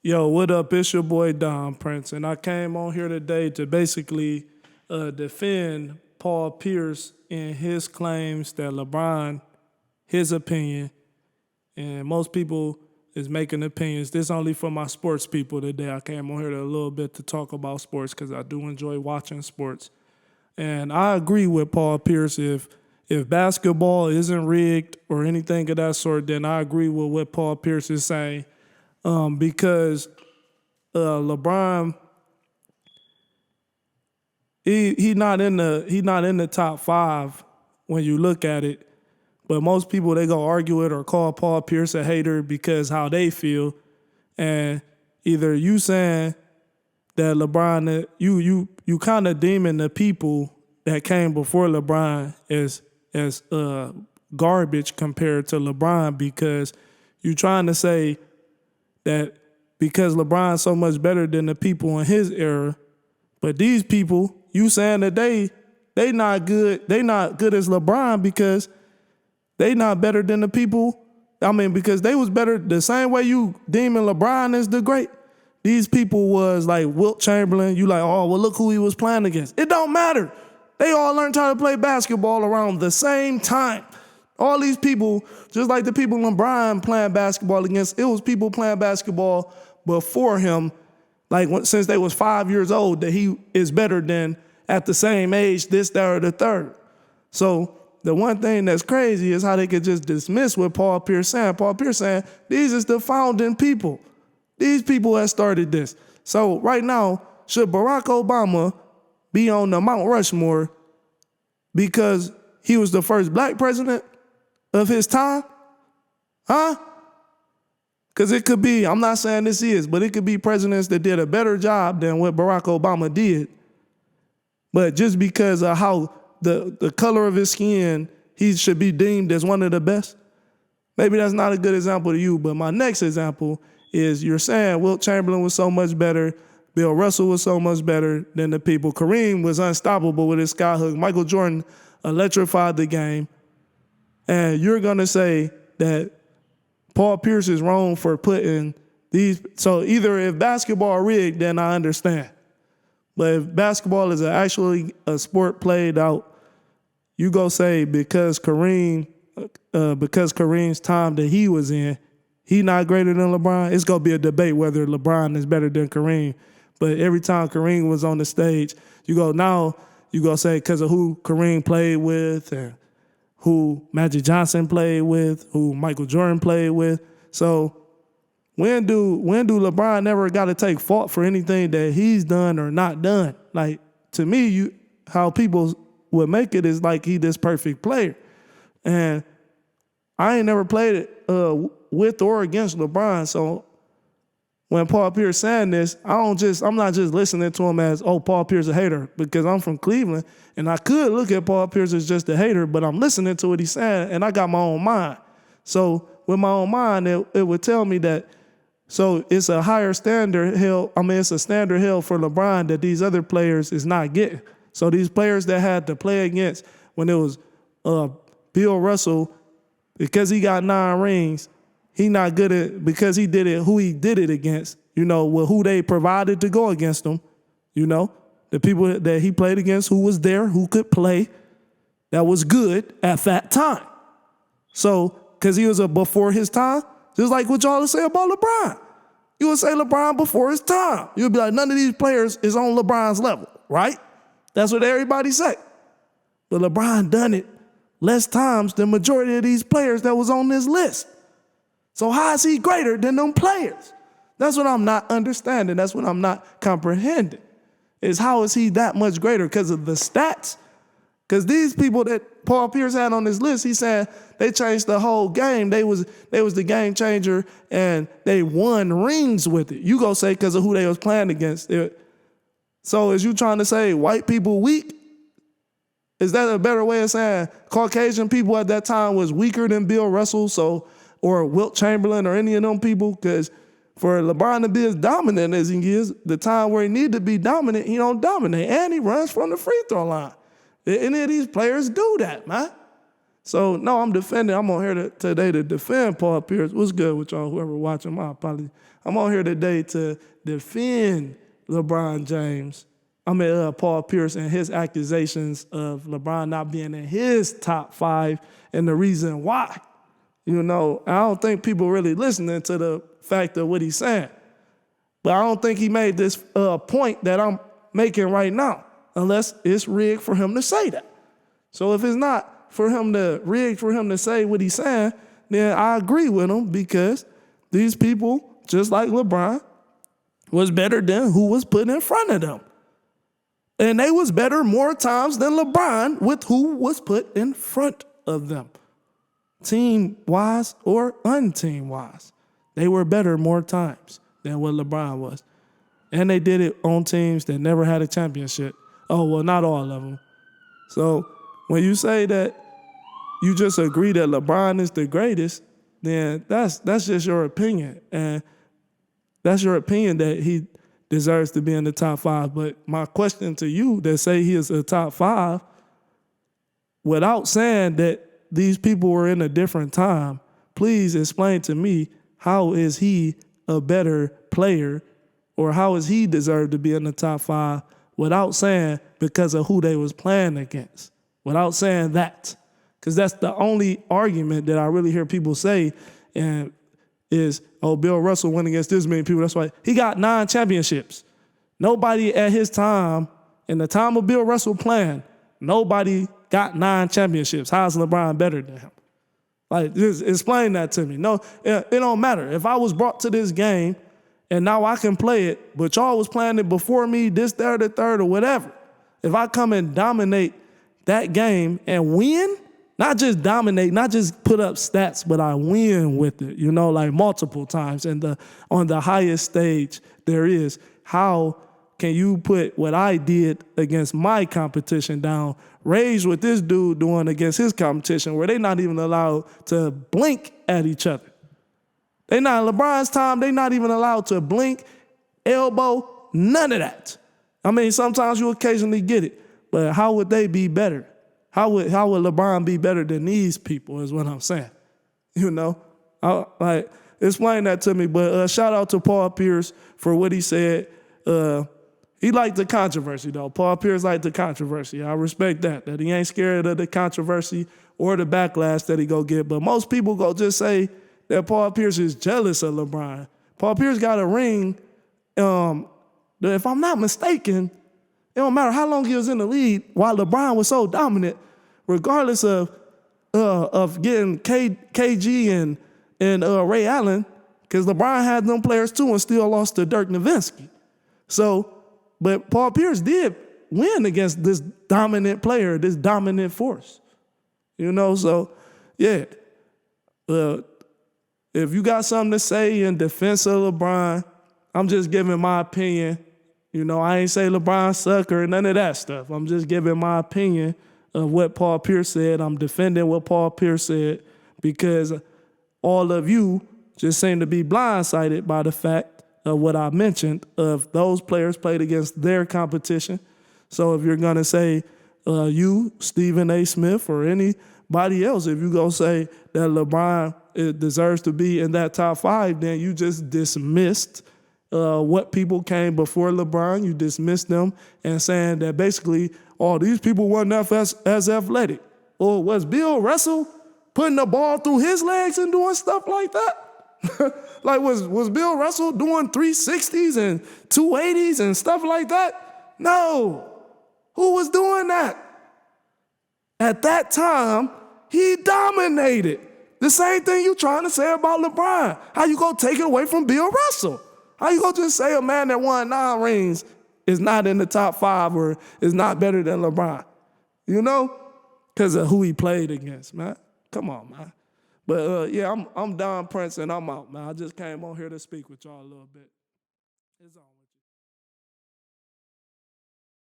Yo, what up? It's your boy DomPrints, and I came on here today to basically defend Paul Pierce in his claims that LeBron, his opinion, and most people is making opinions. This only for my sports people today. I came on here a little bit to talk about sports because I do enjoy watching sports. And I agree with Paul Pierce. If basketball isn't rigged or anything of that sort, then I agree with what Paul Pierce is saying. Because LeBron, he not in the top five when you look at it. But most people, they go argue it or call Paul Pierce a hater because how they feel. And either you saying that LeBron, that you kind of deeming the people that came before LeBron as garbage compared to LeBron, because you trying to say that because LeBron's so much better than the people in his era, but these people, you saying that they not good as LeBron because they not better than the people. I mean, because they was better the same way you deeming LeBron as the great. These people was like Wilt Chamberlain. You like, oh, well, look who he was playing against. It don't matter. They all learned how to play basketball around the same time. All these people, just like the people LeBron playing basketball against, it was people playing basketball before him, like since they was 5 years old, that he is better than at the same age, this, that, or the third. So the one thing that's crazy is how they could just dismiss what Paul Pierce saying. Paul Pierce saying, these is the founding people. These people that started this. So right now, should Barack Obama be on the Mount Rushmore because he was the first black president of his time? Huh? Because it could be, I'm not saying this is, but it could be presidents that did a better job than what Barack Obama did. But just because of how the color of his skin, he should be deemed as one of the best. Maybe that's not a good example to you, but my next example is you're saying Wilt Chamberlain was so much better, Bill Russell was so much better than the people. Kareem was unstoppable with his skyhook. Michael Jordan electrified the game. And you're going to say that Paul Pierce is wrong for putting these. So either if basketball rigged, then I understand. But if basketball is actually a sport played out, you go say because Kareem's time that he was in, he not greater than LeBron. It's going to be a debate whether LeBron is better than Kareem. But every time Kareem was on the stage, you go say because of who Kareem played with and who Magic Johnson played with, who Michael Jordan played with. So when do LeBron never got to take fault for anything that he's done or not done? Like, to me, how people would make it is like he this perfect player. And I ain't never played it with or against LeBron. So when Paul Pierce saying this, I'm not just listening to him as, oh, Paul Pierce a hater, because I'm from Cleveland and I could look at Paul Pierce as just a hater, but I'm listening to what he's saying and I got my own mind. So with my own mind, it would tell me that, so it's a higher standard it's a standard held for LeBron that these other players is not getting. So these players that had to play against when it was Bill Russell, because he got 9 rings, he not good at, because he did it, who he did it against, with who they provided to go against him, the people that he played against, who was there, who could play, that was good at that time. So, because he was before his time, just like what y'all say about LeBron. You would say LeBron before his time. You would be like, none of these players is on LeBron's level, right? That's what everybody say. But LeBron done it less times than majority of these players that was on this list. So how is he greater than them players? That's what I'm not understanding. That's what I'm not comprehending. Is how is he that much greater? Because of the stats? Because these people that Paul Pierce had on this list, he said they changed the whole game. They was the game changer and they won rings with it. You go say because of who they was playing against. So is you trying to say white people weak? Is that a better way of saying Caucasian people at that time was weaker than Bill Russell? Or Wilt Chamberlain or any of them people? Because for LeBron to be as dominant as he is, the time where he need to be dominant, he don't dominate. And he runs from the free throw line. Any of these players do that, man. So, no, I'm on here today to defend Paul Pierce. What's good with y'all, whoever watching? My apologies. I'm on here today to defend LeBron James. Paul Pierce and his accusations of LeBron not being in his top 5 and the reason why. I don't think people really listening to the fact of what he's saying. But I don't think he made this point that I'm making right now, unless it's rigged for him to say that. So if it's not rigged for him to say what he's saying, then I agree with him, because these people, just like LeBron, was better than who was put in front of them. And they was better more times than LeBron with who was put in front of them. Team-wise or un-team-wise. They were better more times than what LeBron was. And they did it on teams that never had a championship. Oh, well, not all of them. So when you say that you just agree that LeBron is the greatest, then that's just your opinion. And that's your opinion that he deserves to be in the top 5. But my question to you that say he is a top 5, without saying that these people were in a different time, please explain to me, how is he a better player, or how is he deserved to be in the top 5 without saying because of who they was playing against, without saying that. Because that's the only argument that I really hear people say, and is, oh, Bill Russell went against this many people. That's why he got 9 championships. Nobody at his time, in the time of Bill Russell playing, nobody got 9 championships. How's LeBron better than him? Like, just explain that to me. No, it don't matter. If I was brought to this game and now I can play it, but y'all was playing it before me, this, that, or the third, or whatever. If I come and dominate that game and win, not just dominate, not just put up stats, but I win with it, like multiple times and on the highest stage there is, how can you put what I did against my competition down, raise what this dude doing against his competition, where they not even allowed to blink at each other? They not, in LeBron's time, they not even allowed to blink, elbow, none of that. Sometimes you occasionally get it, but how would they be better? How would LeBron be better than these people is what I'm saying. Explain that to me. But shout out to Paul Pierce for what he said. He liked the controversy, though. Paul Pierce liked the controversy. I respect that he ain't scared of the controversy or the backlash that he go get. But most people go just say that Paul Pierce is jealous of LeBron. Paul Pierce got a ring. If I'm not mistaken, it don't matter how long he was in the league, while LeBron was so dominant, regardless of getting KG and Ray Allen, because LeBron had them players too and still lost to Dirk Nowitzki. So, but Paul Pierce did win against this dominant player, this dominant force. So, yeah. If you got something to say in defense of LeBron, I'm just giving my opinion. I ain't say LeBron suck or none of that stuff. I'm just giving my opinion of what Paul Pierce said. I'm defending what Paul Pierce said, because all of you just seem to be blindsided by the fact of what I mentioned, of those players played against their competition. So if you're going to say you, Stephen A. Smith, or anybody else, if you go say that LeBron deserves to be in that top 5, then you just dismissed what people came before LeBron. You dismissed them and saying that basically, these people weren't as athletic. Or was Bill Russell putting the ball through his legs and doing stuff like that? Like, was Bill Russell doing 360s and 280s and stuff like that? No. Who was doing that? At that time, he dominated. The same thing you trying to say about LeBron. How you gonna take it away from Bill Russell? How you gonna just say a man that won 9 rings is not in the top 5 or is not better than LeBron? Because of who he played against, man. Come on, man. But yeah, I'm DomPrints and I'm out, man. I just came on here to speak with y'all a little bit. It's on.